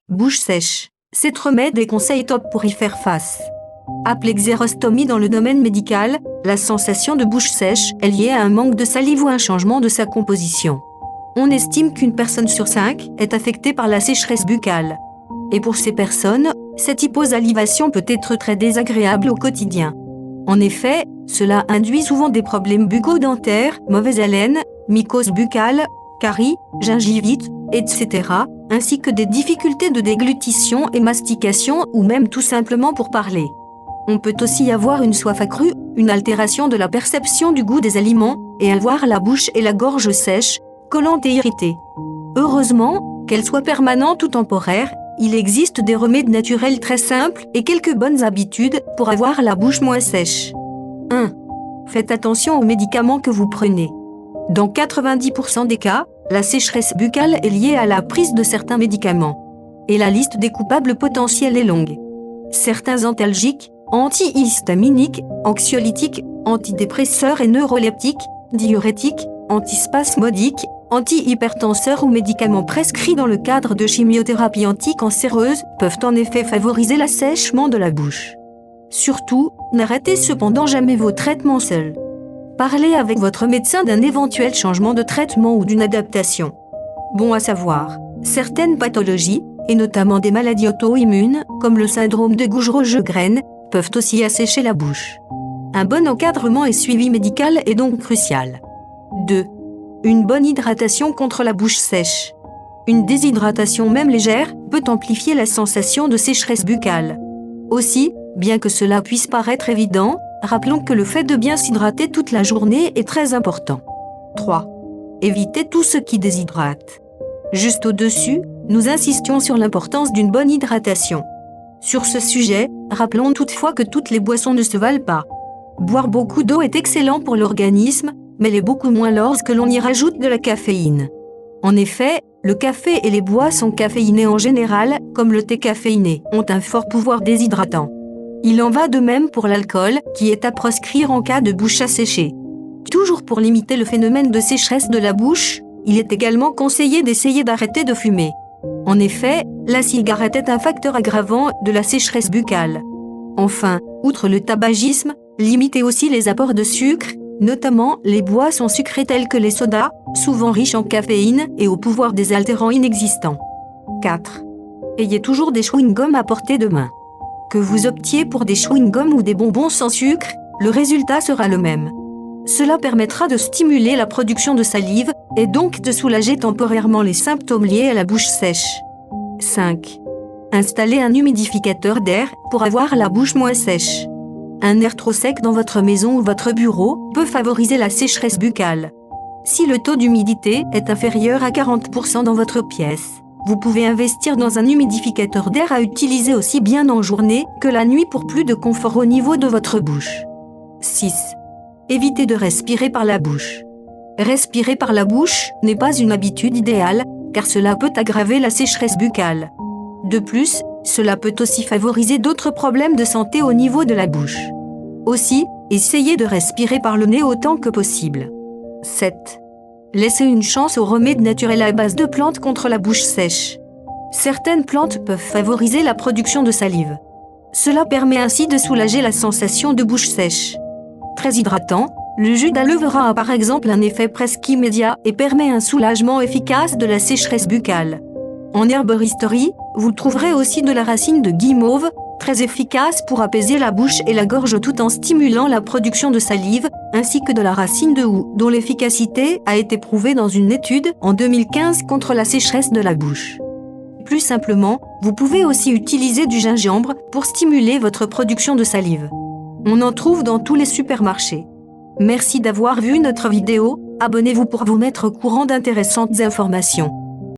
Bouche sèche. Cet remède est conseil top pour y faire face. Appelée xérostomie dans le domaine médical, la sensation de bouche sèche est liée à un manque de salive ou un changement de sa composition. On estime qu'une personne sur 5 est affectée par la sécheresse buccale. Et pour ces personnes, cette hyposalivation peut être très désagréable au quotidien. En effet, cela induit souvent des problèmes bucco-dentaires, mauvaise haleine, mycose buccale, caries, gingivite, etc., ainsi que des difficultés de déglutition et mastication ou même tout simplement pour parler. On peut aussi avoir une soif accrue, une altération de la perception du goût des aliments, et avoir la bouche et la gorge sèches, collantes et irritées. Heureusement, qu'elles soient permanentes ou temporaires, il existe des remèdes naturels très simples et quelques bonnes habitudes pour avoir la bouche moins sèche. 1. Faites attention aux médicaments que vous prenez. Dans 90% des cas, la sécheresse buccale est liée à la prise de certains médicaments. Et la liste des coupables potentiels est longue. Certains antalgiques, antihistaminiques, anxiolytiques, antidépresseurs et neuroleptiques, diurétiques, antispasmodiques, antihypertenseurs ou médicaments prescrits dans le cadre de chimiothérapie anticancéreuse peuvent en effet favoriser l'assèchement de la bouche. Surtout, n'arrêtez cependant jamais vos traitements seuls. Parlez avec votre médecin d'un éventuel changement de traitement ou d'une adaptation. Bon à savoir, certaines pathologies, et notamment des maladies auto-immunes, comme le syndrome de Gougerot-Jeghren, peuvent aussi assécher la bouche. Un bon encadrement et suivi médical est donc crucial. 2. Une bonne hydratation contre la bouche sèche. Une déshydratation même légère peut amplifier la sensation de sécheresse buccale. Aussi, bien que cela puisse paraître évident, rappelons que le fait de bien s'hydrater toute la journée est très important. 3. Évitez tout ce qui déshydrate. Juste au-dessus, nous insistions sur l'importance d'une bonne hydratation. Sur ce sujet, rappelons toutefois que toutes les boissons ne se valent pas. Boire beaucoup d'eau est excellent pour l'organisme, mais l'est beaucoup moins lorsque l'on y rajoute de la caféine. En effet, le café et les boissons caféinées en général, comme le thé caféiné, ont un fort pouvoir déshydratant. Il en va de même pour l'alcool, qui est à proscrire en cas de bouche asséchée. Toujours pour limiter le phénomène de sécheresse de la bouche, il est également conseillé d'essayer d'arrêter de fumer. En effet, la cigarette est un facteur aggravant de la sécheresse buccale. Enfin, outre le tabagisme, limitez aussi les apports de sucre, notamment les boissons sucrées telles que les sodas, souvent riches en caféine et au pouvoir désaltérant inexistant. 4. Ayez toujours des chewing-gums à portée de main. Que vous optiez pour des chewing-gums ou des bonbons sans sucre, le résultat sera le même. Cela permettra de stimuler la production de salive et donc de soulager temporairement les symptômes liés à la bouche sèche. 5. Installez un humidificateur d'air pour avoir la bouche moins sèche. Un air trop sec dans votre maison ou votre bureau peut favoriser la sécheresse buccale. Si le taux d'humidité est inférieur à 40% dans votre pièce, vous pouvez investir dans un humidificateur d'air à utiliser aussi bien en journée que la nuit pour plus de confort au niveau de votre bouche. 6. Évitez de respirer par la bouche. Respirer par la bouche n'est pas une habitude idéale, car cela peut aggraver la sécheresse buccale. De plus, cela peut aussi favoriser d'autres problèmes de santé au niveau de la bouche. Aussi, essayez de respirer par le nez autant que possible. 7. Laissez une chance aux remèdes naturels à base de plantes contre la bouche sèche. Certaines plantes peuvent favoriser la production de salive. Cela permet ainsi de soulager la sensation de bouche sèche. Très hydratant, le jus d'aloe vera a par exemple un effet presque immédiat et permet un soulagement efficace de la sécheresse buccale. En herboristerie, vous trouverez aussi de la racine de guimauve, très efficace pour apaiser la bouche et la gorge tout en stimulant la production de salive, ainsi que de la racine de houx, dont l'efficacité a été prouvée dans une étude en 2015 contre la sécheresse de la bouche. Plus simplement, vous pouvez aussi utiliser du gingembre pour stimuler votre production de salive. On en trouve dans tous les supermarchés. Merci d'avoir vu notre vidéo, abonnez-vous pour vous mettre au courant d'intéressantes informations.